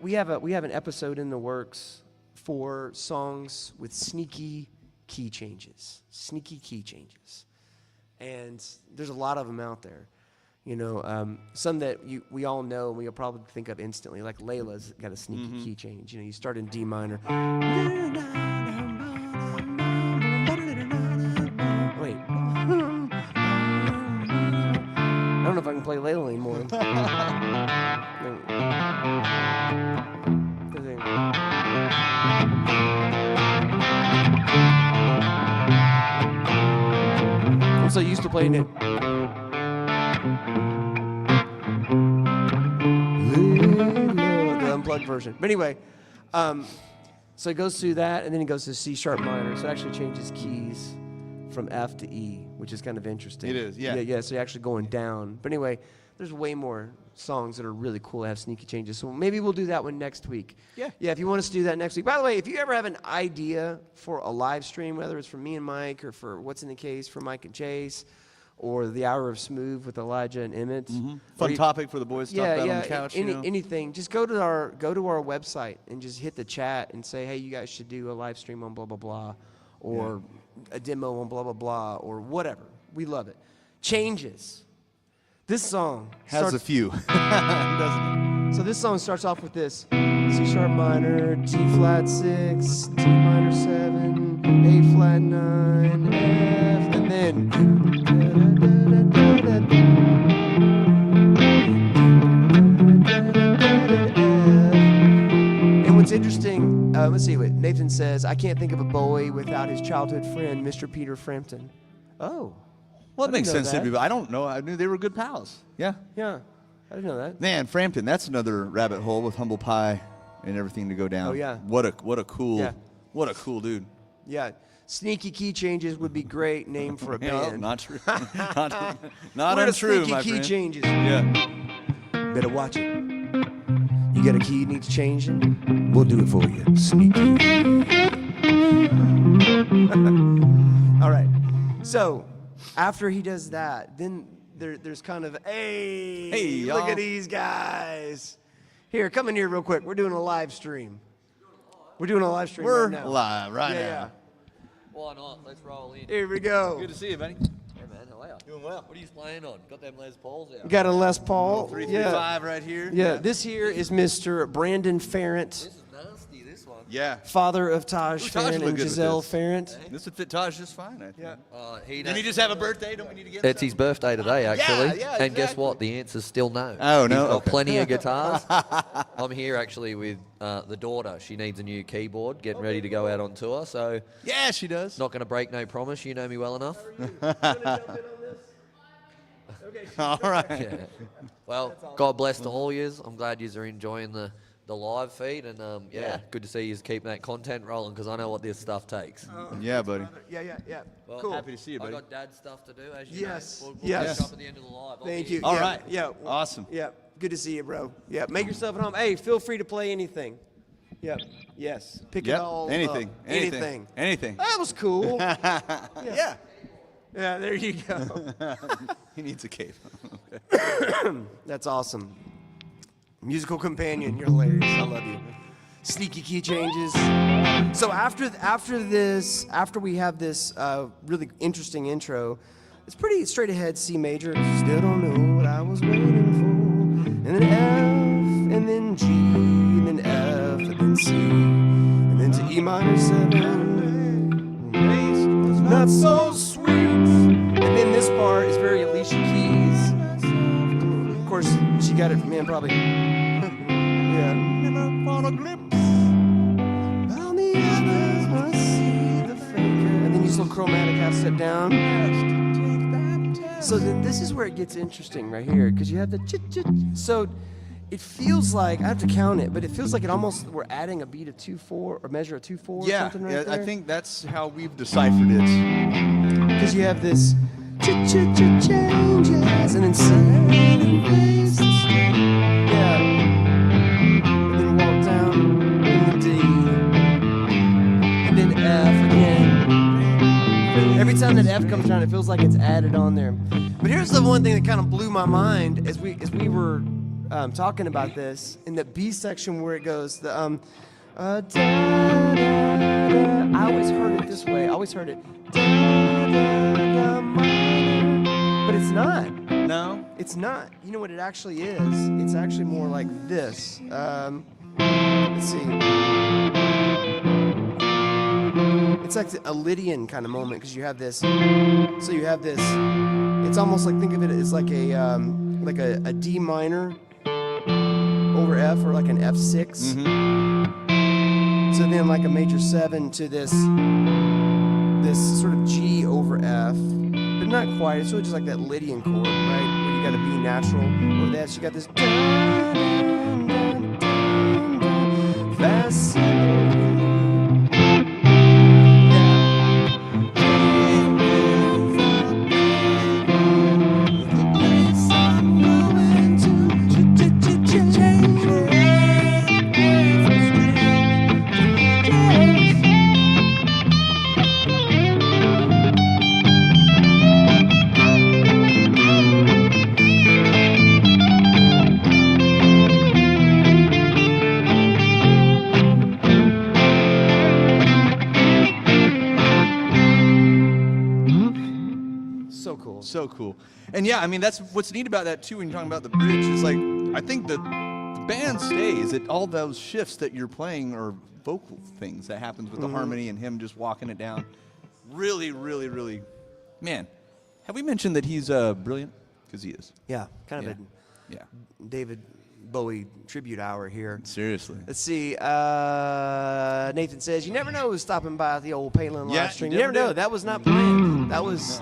[SPEAKER 1] we have an episode in the works for songs with sneaky key changes, and there's a lot of them out there. You know, some that we all know and we'll probably think of instantly, like Layla's got a sneaky key change. You know, you start in D minor. Wait. I don't know if I can play Layla anymore. I'm so used to playing it. The unplugged version. But anyway, so it goes through that, and then it goes to C sharp minor. So it actually changes keys from F to E, which is kind of interesting.
[SPEAKER 2] It is, yeah.
[SPEAKER 1] Yeah, so you're actually going down. But anyway, there's way more songs that are really cool that have sneaky changes. So maybe we'll do that one next week.
[SPEAKER 2] Yeah.
[SPEAKER 1] Yeah, if you want us to do that next week. By the way, if you ever have an idea for a live stream, whether it's for me and Mike or for What's in the Case for Mike and Chase, or the Hour of Smooth with Elijah and Emmett.
[SPEAKER 2] Fun topic for the boys to talk about on the couch.
[SPEAKER 1] Anything. Just go to our website and just hit the chat and say, hey, you guys should do a live stream on blah blah blah, or a demo on blah blah blah, or whatever. We love it. Changes. This song
[SPEAKER 2] Has a
[SPEAKER 1] starts,
[SPEAKER 2] few, doesn't
[SPEAKER 1] so this song starts off with this C sharp minor, G flat 6, D minor 7, A flat 9, F, and then and what's interesting, let's see what Nathan says. I can't think of a Bowie without his childhood friend, Mr. Peter Frampton. Oh,
[SPEAKER 2] Well, it
[SPEAKER 1] I
[SPEAKER 2] makes
[SPEAKER 1] didn't know
[SPEAKER 2] sense to
[SPEAKER 1] that.
[SPEAKER 2] me, but I don't know. I knew they were good pals. Yeah.
[SPEAKER 1] yeah, I didn't know that.
[SPEAKER 2] Man, Frampton, that's another rabbit hole with Humble Pie and everything to go down.
[SPEAKER 1] Oh, yeah.
[SPEAKER 2] What a cool
[SPEAKER 1] Yeah.
[SPEAKER 2] what a cool dude.
[SPEAKER 1] Yeah. Sneaky Key Changes would be great name for a
[SPEAKER 2] No,
[SPEAKER 1] band.
[SPEAKER 2] not true. not not
[SPEAKER 1] We're the
[SPEAKER 2] untrue,
[SPEAKER 1] Sneaky
[SPEAKER 2] my
[SPEAKER 1] Key
[SPEAKER 2] friend.
[SPEAKER 1] Changes.
[SPEAKER 2] Yeah.
[SPEAKER 1] Better watch it. You got a key needs changing? We'll do it for you. Sneaky. All right. So after he does that, then there's kind of, hey, look
[SPEAKER 2] y'all.
[SPEAKER 1] at these guys. Here, come in here real quick. We're doing a live stream. We're doing a live stream
[SPEAKER 2] We're
[SPEAKER 1] right now.
[SPEAKER 2] live right
[SPEAKER 1] Yeah,
[SPEAKER 2] now.
[SPEAKER 1] yeah.
[SPEAKER 3] Why not? Let's roll in.
[SPEAKER 1] Here we go.
[SPEAKER 2] Good to see you, buddy.
[SPEAKER 3] Hey man, how are you?
[SPEAKER 2] Doing well.
[SPEAKER 3] What are you playing on? Got them Les Pauls out?
[SPEAKER 1] Got a Les Paul.
[SPEAKER 2] 335 right here.
[SPEAKER 1] Yeah, this here is Mr. Brandon Ferrant,
[SPEAKER 3] This is nasty, this one.
[SPEAKER 2] Yeah.
[SPEAKER 1] father of Taj
[SPEAKER 2] Ooh, Taj
[SPEAKER 1] Ferrant
[SPEAKER 2] would
[SPEAKER 1] and
[SPEAKER 2] look good with
[SPEAKER 1] Giselle
[SPEAKER 2] this.
[SPEAKER 1] Ferrant.
[SPEAKER 2] This would fit Taj just fine, I think.
[SPEAKER 1] Yeah.
[SPEAKER 2] Didn't he just have a birthday? Don't we need to get
[SPEAKER 3] It's his birthday today, actually.
[SPEAKER 2] yeah,
[SPEAKER 3] And guess
[SPEAKER 2] exactly.
[SPEAKER 3] what? The answer's still no.
[SPEAKER 2] Oh, no?
[SPEAKER 3] He's got
[SPEAKER 2] Okay.
[SPEAKER 3] plenty of guitars. I'm here actually with the daughter. She needs a new keyboard, getting ready to go out on tour. So
[SPEAKER 2] Yeah, she does.
[SPEAKER 3] not going to break no promise. You know me well enough.
[SPEAKER 2] All right.
[SPEAKER 3] Yeah. Well, God bless to all yous. I'm glad yous are enjoying the live feed. And yeah, good to see yous keep that content rolling because I know what this stuff takes.
[SPEAKER 2] Yeah, buddy.
[SPEAKER 1] Yeah.
[SPEAKER 3] Well,
[SPEAKER 1] Cool.
[SPEAKER 2] Happy to see you,
[SPEAKER 3] I
[SPEAKER 2] buddy.
[SPEAKER 3] got dad stuff to do, as you
[SPEAKER 1] Yes,
[SPEAKER 3] know. We'll
[SPEAKER 1] yes.
[SPEAKER 3] catch up at the end of the live. I'll
[SPEAKER 1] Thank
[SPEAKER 3] be
[SPEAKER 1] you.
[SPEAKER 2] All
[SPEAKER 1] Yeah,
[SPEAKER 2] right.
[SPEAKER 1] Yeah.
[SPEAKER 2] Awesome.
[SPEAKER 1] Yeah. Good to see you, bro. Yeah. Make yourself at home. Hey, feel free to play anything. Yep. Yes. Pick it
[SPEAKER 2] Yep.
[SPEAKER 1] all
[SPEAKER 2] Anything.
[SPEAKER 1] up.
[SPEAKER 2] Anything. Anything.
[SPEAKER 1] That was cool.
[SPEAKER 2] Yeah.
[SPEAKER 1] Yeah. There you go.
[SPEAKER 2] He needs a cape.
[SPEAKER 1] That's awesome. Musical companion, you're hilarious. I love you. Sneaky Key Changes. So after we have this really interesting intro, it's pretty straight ahead C major. Still don't know what I was waiting for. And then F, and then G, and then F, and then C, and then to E minor 7. Bass was not so sweet. And then this part is very Alicia Keys. Of course, she got it from him probably. Yeah. Never found a glimpse. While the others must see the faker. And then you slow chromatic half step down. So then this is where it gets interesting right here, because you have the chit chit. So it feels like, I have to count it, but it feels like it almost, we're adding a beat of 2/4 or measure of 2/4 or
[SPEAKER 2] Yeah,
[SPEAKER 1] something right
[SPEAKER 2] yeah,
[SPEAKER 1] there.
[SPEAKER 2] I think that's how we've deciphered it.
[SPEAKER 1] Because you have this changes and then C. Yeah. And then walk down in the D. And then F again. Every time that F comes down, it feels like it's added on there. But here's the one thing that kind of blew my mind as we were talking about this in the B section where it goes the da, da, da. I always heard it this way. I always heard it da, da, da, minor. But it's not.
[SPEAKER 2] No?
[SPEAKER 1] It's not. You know what it actually is? It's actually more like this. Let's see. It's like a Lydian kind of moment because you have this. So you have this. It's almost like, think of it as like a D minor over F, or like an F6. So then like a major 7 to this sort of G over F, but not quite. It's really just like that Lydian chord, right? Where you got a B natural over that. So you got this fast 7. So cool.
[SPEAKER 2] So cool. And yeah, I mean, that's what's neat about that too when you're talking about the bridge. Is like, I think the band stays at all those shifts that you're playing are vocal things that happens with the harmony and him just walking it down. Really, really, really, man. Have we mentioned that he's brilliant? Because he is.
[SPEAKER 1] Yeah, kind of
[SPEAKER 2] Yeah.
[SPEAKER 1] a David Bowie tribute hour here.
[SPEAKER 2] Seriously.
[SPEAKER 1] Let's see. Nathan says, "You never know who's stopping by the old Palin
[SPEAKER 2] Yeah,
[SPEAKER 1] live stream.
[SPEAKER 2] you
[SPEAKER 1] You never
[SPEAKER 2] never
[SPEAKER 1] know.
[SPEAKER 2] do.
[SPEAKER 1] That was not planned. That was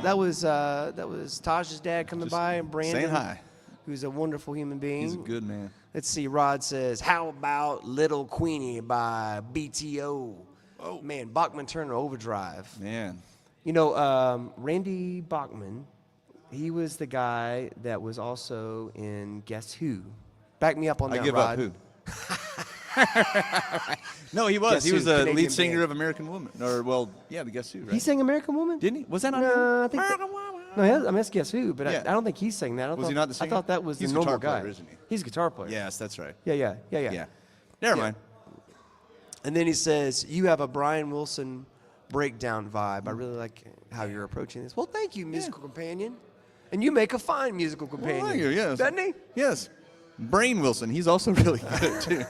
[SPEAKER 1] Taj's dad coming
[SPEAKER 2] Just
[SPEAKER 1] by, and Brandon,
[SPEAKER 2] saying hi.
[SPEAKER 1] who's a wonderful human being.
[SPEAKER 2] He's a good man.
[SPEAKER 1] Let's see. Rod says, "How about Little Queenie by BTO?" Oh man, Bachman Turner Overdrive.
[SPEAKER 2] Man.
[SPEAKER 1] You know, Randy Bachman, he was the guy that was also in Guess Who. Back me up on
[SPEAKER 2] I
[SPEAKER 1] that,
[SPEAKER 2] give
[SPEAKER 1] Rod.
[SPEAKER 2] up who? No, he was.
[SPEAKER 1] Guess
[SPEAKER 2] He
[SPEAKER 1] Who,
[SPEAKER 2] was the
[SPEAKER 1] Canadian
[SPEAKER 2] lead singer
[SPEAKER 1] band.
[SPEAKER 2] of American Woman. Or, well, yeah, the Guess Who, right?
[SPEAKER 1] He sang American Woman?
[SPEAKER 2] Didn't he? Was that on
[SPEAKER 1] No,
[SPEAKER 2] him?
[SPEAKER 1] I think no, I mean, that's Guess Who, but
[SPEAKER 2] Yeah.
[SPEAKER 1] I don't think he sang that. I
[SPEAKER 2] Was
[SPEAKER 1] thought,
[SPEAKER 2] he not the
[SPEAKER 1] I
[SPEAKER 2] singer?
[SPEAKER 1] thought that was
[SPEAKER 2] He's
[SPEAKER 1] the
[SPEAKER 2] a
[SPEAKER 1] normal
[SPEAKER 2] guitar
[SPEAKER 1] guy.
[SPEAKER 2] player, isn't he?
[SPEAKER 1] He's a guitar player.
[SPEAKER 2] Yes, that's right.
[SPEAKER 1] Yeah.
[SPEAKER 2] Yeah.
[SPEAKER 1] Yeah.
[SPEAKER 2] Never mind.
[SPEAKER 1] And then he says, you have a Brian Wilson breakdown vibe. I really like how you're approaching this. Well, thank you, musical companion. And you make a fine musical companion.
[SPEAKER 2] Well, thank you, yes.
[SPEAKER 1] Doesn't he?
[SPEAKER 2] Yes. Brain Wilson, he's also really good, too.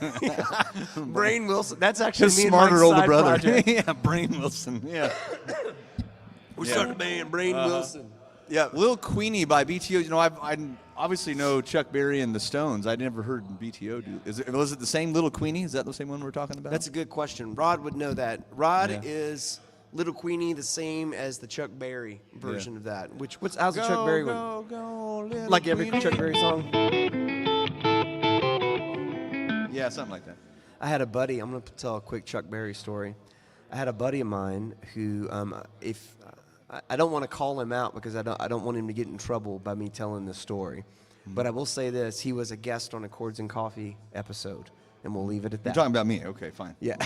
[SPEAKER 1] Brain Wilson. That's actually
[SPEAKER 2] His
[SPEAKER 1] me and
[SPEAKER 2] smarter
[SPEAKER 1] Mike's
[SPEAKER 2] older
[SPEAKER 1] side
[SPEAKER 2] brother.
[SPEAKER 1] project.
[SPEAKER 2] Yeah, Brain Wilson, yeah.
[SPEAKER 1] We're
[SPEAKER 2] Yeah.
[SPEAKER 1] starting a band, Brain Wilson. Yeah.
[SPEAKER 2] Lil Queenie by BTO. You know, I obviously know Chuck Berry and the Stones. I never heard BTO do. Was it the same Little Queenie? Is that the same one we're talking about?
[SPEAKER 1] That's a good question. Rod would know that. Rod
[SPEAKER 2] Yeah.
[SPEAKER 1] is Little Queenie, the same as the Chuck Berry version of that. How's the
[SPEAKER 2] go,
[SPEAKER 1] Chuck Berry one?
[SPEAKER 2] go, go, little
[SPEAKER 1] Like every
[SPEAKER 2] Queenie.
[SPEAKER 1] Chuck Berry song?
[SPEAKER 2] Yeah, something like that.
[SPEAKER 1] I had a buddy. I'm going to tell a quick Chuck Berry story. I had a buddy of mine who, if I don't want to call him out because I don't want him to get in trouble by me telling this story, but I will say this: he was a guest on a Chords and Coffee episode, and we'll leave it at
[SPEAKER 2] You're
[SPEAKER 1] that.
[SPEAKER 2] talking about me. Okay, fine.
[SPEAKER 1] Yeah.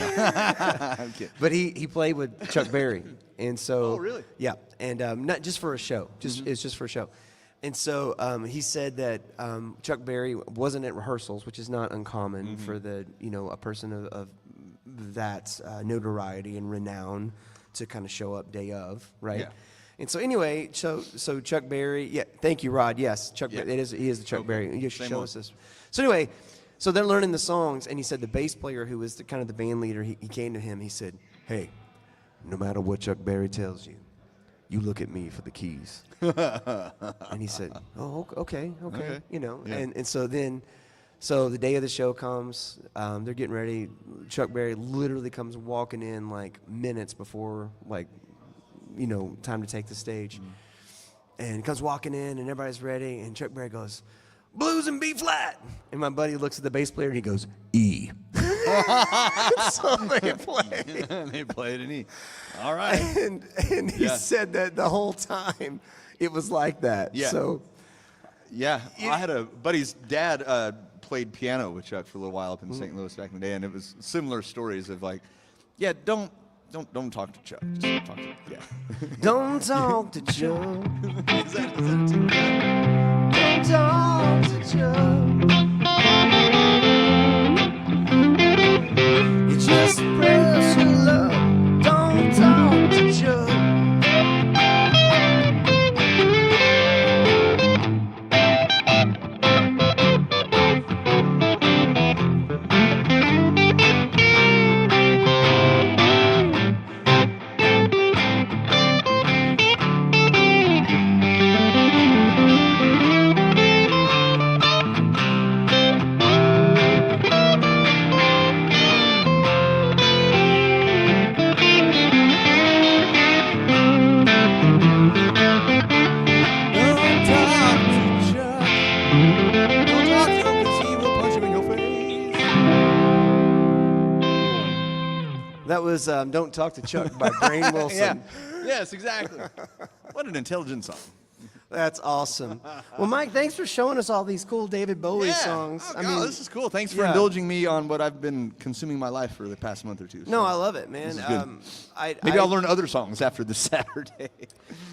[SPEAKER 2] I'm kidding.
[SPEAKER 1] But he played with Chuck Berry, and so
[SPEAKER 2] Oh, really?
[SPEAKER 1] Yeah, and not just for a show, it's just for a show, and so he said that Chuck Berry wasn't at rehearsals, which is not uncommon for a person of that notoriety and renown to kind of show up day of, right?
[SPEAKER 2] Yeah.
[SPEAKER 1] And so anyway, so Chuck Berry, yeah, thank you, Rod. Yes, Chuck.
[SPEAKER 2] Yeah.
[SPEAKER 1] He is the Chuck
[SPEAKER 2] Okay.
[SPEAKER 1] Berry. You should
[SPEAKER 2] Same
[SPEAKER 1] show
[SPEAKER 2] one.
[SPEAKER 1] us this. So anyway, so they're learning the songs, and he said the bass player, who was kind of the band leader, he came to him. He said, "Hey, no matter what Chuck Berry tells you, you look at me for the keys." And he said, "Oh, okay.
[SPEAKER 2] Okay.
[SPEAKER 1] You know."
[SPEAKER 2] Yeah.
[SPEAKER 1] And so then, so the day of the show comes. They're getting ready. Chuck Berry literally comes walking in like minutes before time to take the stage. And he comes walking in, and everybody's ready. And Chuck Berry goes, "Blues and B flat." And my buddy looks at the bass player, and he goes, "E." So they play.
[SPEAKER 2] They played an E. All right.
[SPEAKER 1] And he
[SPEAKER 2] Yeah.
[SPEAKER 1] said that the whole time it was like that.
[SPEAKER 2] Yeah.
[SPEAKER 1] So
[SPEAKER 2] Yeah, I had a buddy's dad played piano with Chuck for a little while up in St. Louis back in the day, and it was similar stories of like, yeah, don't talk to Chuck. Just don't talk to yeah.
[SPEAKER 1] don't talk to Chuck.
[SPEAKER 2] Is that too
[SPEAKER 1] Don't talk to Chuck. You just press your love. Don't talk to Chuck.
[SPEAKER 2] Don't talk to Chuck. Don't talk to him 'cause he will punch you in your face.
[SPEAKER 1] That was "Don't Talk to Chuck" by Brain Wilson.
[SPEAKER 2] Yeah. Yes, exactly. What an intelligent song.
[SPEAKER 1] That's awesome. Well, Mike, thanks for showing us all these cool David Bowie songs.
[SPEAKER 2] Oh, God, this is cool. Thanks for
[SPEAKER 1] yeah.
[SPEAKER 2] indulging me on what I've been consuming my life for the past month or two.
[SPEAKER 1] no,
[SPEAKER 2] So
[SPEAKER 1] I love it, man.
[SPEAKER 2] This is good.
[SPEAKER 1] I
[SPEAKER 2] Maybe I'll learn other songs after this Saturday.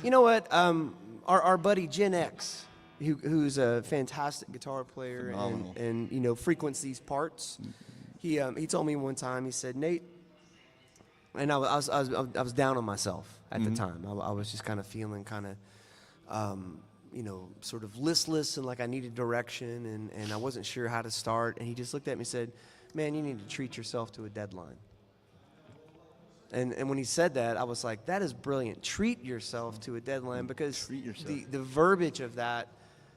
[SPEAKER 1] You know what? Our buddy Gen X, who's a fantastic guitar player
[SPEAKER 2] Phenomenal.
[SPEAKER 1] and frequents these parts. He told me one time. He said, "Nate," and I was down on myself at the time. I was just kind of feeling sort of listless and like I needed direction and I wasn't sure how to start. And he just looked at me and said, "Man, you need to treat yourself to a deadline." And when he said that, I was like, that is brilliant. Treat yourself to a deadline, because
[SPEAKER 2] Treat yourself.
[SPEAKER 1] the verbiage of that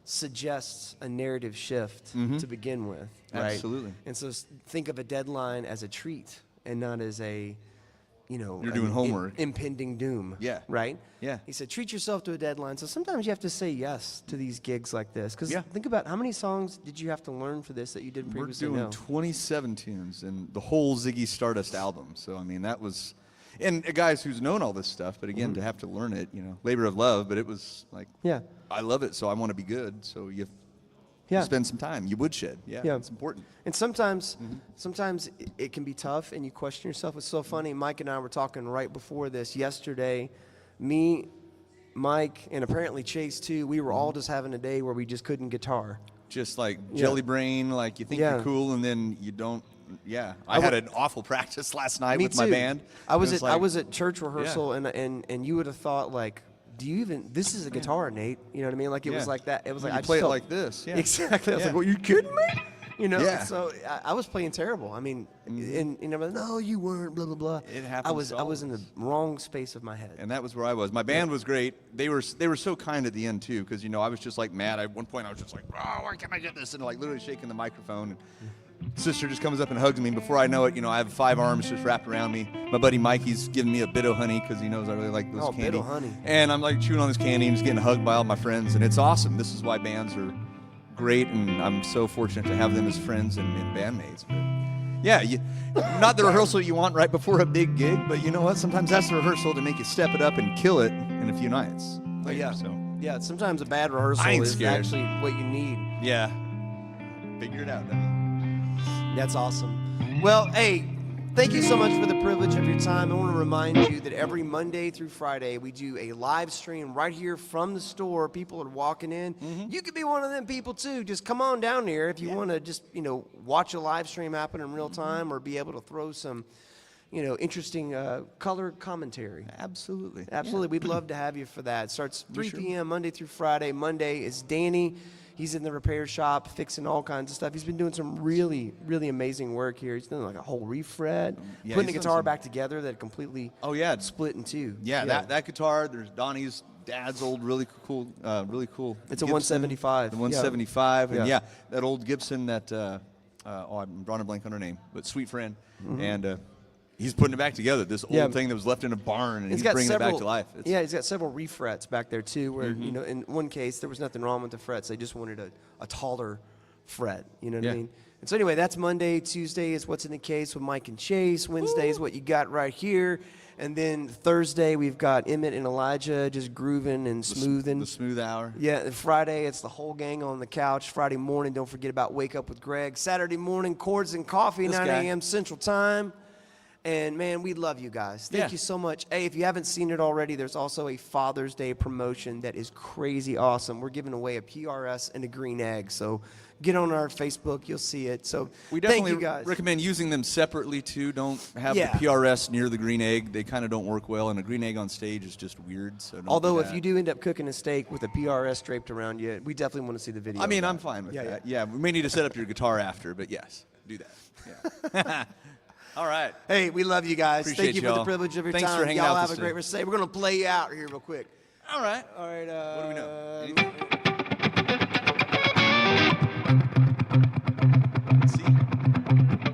[SPEAKER 1] suggests a narrative shift to begin with. Right?
[SPEAKER 2] Absolutely.
[SPEAKER 1] And so think of a deadline as a treat and not as a,
[SPEAKER 2] You're doing homework.
[SPEAKER 1] impending doom.
[SPEAKER 2] Yeah.
[SPEAKER 1] Right?
[SPEAKER 2] Yeah.
[SPEAKER 1] He said, treat yourself to a deadline. So sometimes you have to say yes to these gigs like this. Because
[SPEAKER 2] Yeah.
[SPEAKER 1] think about how many songs did you have to learn for this that you didn't
[SPEAKER 2] We're
[SPEAKER 1] previously
[SPEAKER 2] doing
[SPEAKER 1] know?
[SPEAKER 2] 27 tunes and the whole Ziggy Stardust album. So, I mean, that was and guys who's known all this stuff, but again, to have to learn it, labor of love. But it was like,
[SPEAKER 1] Yeah.
[SPEAKER 2] I love it, so I want to be good. So you
[SPEAKER 1] Yeah.
[SPEAKER 2] spend some time. You woodshed. Yeah,
[SPEAKER 1] Yeah.
[SPEAKER 2] it's important.
[SPEAKER 1] And sometimes it can be tough, and you question yourself. It's so funny. Mike and I were talking right before this yesterday. Me, Mike, and apparently Chase too. We were all just having a day where we just couldn't guitar.
[SPEAKER 2] Just like jelly brain, like you think you're cool, and then you don't. Yeah, I had an awful practice last night
[SPEAKER 1] Me
[SPEAKER 2] with my
[SPEAKER 1] too.
[SPEAKER 2] band.
[SPEAKER 1] I was
[SPEAKER 2] It
[SPEAKER 1] at
[SPEAKER 2] like-
[SPEAKER 1] I was at church rehearsal, and you would have thought like, do you even? This is a guitar, Nate. You know what I mean? Like it was
[SPEAKER 2] Yeah.
[SPEAKER 1] like that. It was like
[SPEAKER 2] You
[SPEAKER 1] I just
[SPEAKER 2] play it
[SPEAKER 1] felt-
[SPEAKER 2] like this. Yeah.
[SPEAKER 1] Exactly. I was
[SPEAKER 2] Yeah.
[SPEAKER 1] like, well, you kidding me?
[SPEAKER 2] Yeah.
[SPEAKER 1] So I was playing terrible. I mean, and no, you weren't. Blah blah blah.
[SPEAKER 2] It happens
[SPEAKER 1] I was in the wrong space of my head.
[SPEAKER 2] And that was where I was. My band was great. They were so kind at the end too, because I was just like mad. At one point, I was just like, "Oh, why can't I get this?" And like literally shaking the microphone. And sister just comes up and hugs me. And before I know it, I have 5 arms just wrapped around me. My buddy Mikey's giving me a bit of honey because he knows I really like this
[SPEAKER 1] Oh,
[SPEAKER 2] candy.
[SPEAKER 1] Bit-O Honey.
[SPEAKER 2] And I'm like chewing on this candy and just getting hugged by all my friends, and it's awesome. This is why bands are great, and I'm so fortunate to have them as friends and bandmates. But yeah, not the rehearsal you want right before a big gig, but you know what? Sometimes that's the rehearsal to make you step it up and kill it in a few nights. Later,
[SPEAKER 1] yeah.
[SPEAKER 2] So
[SPEAKER 1] Yeah. Sometimes a bad rehearsal
[SPEAKER 2] I ain't
[SPEAKER 1] is
[SPEAKER 2] scared.
[SPEAKER 1] actually what you need.
[SPEAKER 2] yeah, figure it out.
[SPEAKER 1] That's awesome. Well, hey, thank you so much for the privilege of your time. I want to remind you that every Monday through Friday, we do a live stream right here from the store. People are walking in. You could be one of them people too. Just come on down here if you want to just, watch a live stream happen in real time or be able to throw some, interesting color commentary.
[SPEAKER 2] Absolutely.
[SPEAKER 1] Absolutely. We'd love to have you for that. It starts 3 p.m. Monday through Friday. Monday is Danny. He's in the repair shop fixing all kinds of stuff. He's been doing some really, really amazing work here. He's done like a whole refret,
[SPEAKER 2] Yeah,
[SPEAKER 1] putting the
[SPEAKER 2] he's done
[SPEAKER 1] guitar
[SPEAKER 2] some-
[SPEAKER 1] back together that completely
[SPEAKER 2] Oh yeah,
[SPEAKER 1] split in two.
[SPEAKER 2] yeah. That guitar. There's Donnie's dad's old, really cool.
[SPEAKER 1] It's a
[SPEAKER 2] Gibson,
[SPEAKER 1] 175.
[SPEAKER 2] The
[SPEAKER 1] Yeah.
[SPEAKER 2] 175, and
[SPEAKER 1] Yeah.
[SPEAKER 2] that old Gibson that. I'm drawing a blank on her name, but sweet friend, and he's putting it back together. This old
[SPEAKER 1] Yeah.
[SPEAKER 2] thing that was left in a barn, and he's
[SPEAKER 1] got
[SPEAKER 2] bringing
[SPEAKER 1] several,
[SPEAKER 2] it back to life.
[SPEAKER 1] Yeah, he's got several refrets back there too. Where in one case there was nothing wrong with the frets; they just wanted a taller fret. You know what I
[SPEAKER 2] Yeah.
[SPEAKER 1] mean? And so anyway, that's Monday. Tuesday is what's in the case with Mike and Chase. Wednesday is what you got right here, and then Thursday we've got Emmett and Elijah just grooving and smoothing.
[SPEAKER 2] The smooth hour.
[SPEAKER 1] Yeah, and Friday, it's the whole gang on the couch. Friday morning, don't forget about Wake Up with Greg. Saturday morning, Chords and Coffee,
[SPEAKER 2] This
[SPEAKER 1] 9
[SPEAKER 2] guy.
[SPEAKER 1] a.m. Central Time. And, man, we love you guys. Thank
[SPEAKER 2] Yeah.
[SPEAKER 1] you so much. Hey, if you haven't seen it already, there's also a Father's Day promotion that is crazy awesome. We're giving away a PRS and a green egg. So get on our Facebook. You'll see it. So
[SPEAKER 2] We
[SPEAKER 1] thank
[SPEAKER 2] definitely
[SPEAKER 1] you guys.
[SPEAKER 2] recommend using them separately too. Don't have
[SPEAKER 1] Yeah.
[SPEAKER 2] the PRS near the green egg. They kind of don't work well, and a green egg on stage is just weird. So don't
[SPEAKER 1] Although
[SPEAKER 2] do
[SPEAKER 1] if
[SPEAKER 2] that.
[SPEAKER 1] you do end up cooking a steak with a PRS draped around you, we definitely want to see the video.
[SPEAKER 2] I mean,
[SPEAKER 1] of
[SPEAKER 2] I'm
[SPEAKER 1] that.
[SPEAKER 2] fine with
[SPEAKER 1] Yeah,
[SPEAKER 2] that. Yeah, we may need to set up your guitar after, but yes, do that. Yeah. All right.
[SPEAKER 1] Hey, we love you guys.
[SPEAKER 2] Appreciate
[SPEAKER 1] Thank you for the
[SPEAKER 2] y'all.
[SPEAKER 1] privilege of your
[SPEAKER 2] Thanks
[SPEAKER 1] time.
[SPEAKER 2] for hanging
[SPEAKER 1] Y'all
[SPEAKER 2] out
[SPEAKER 1] have
[SPEAKER 2] this
[SPEAKER 1] a great
[SPEAKER 2] day.
[SPEAKER 1] rest of the day. We're going to play you out here real quick.
[SPEAKER 2] All right.
[SPEAKER 1] All right.
[SPEAKER 2] What do we know? Anything? Let's see.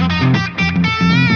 [SPEAKER 4] Thank you.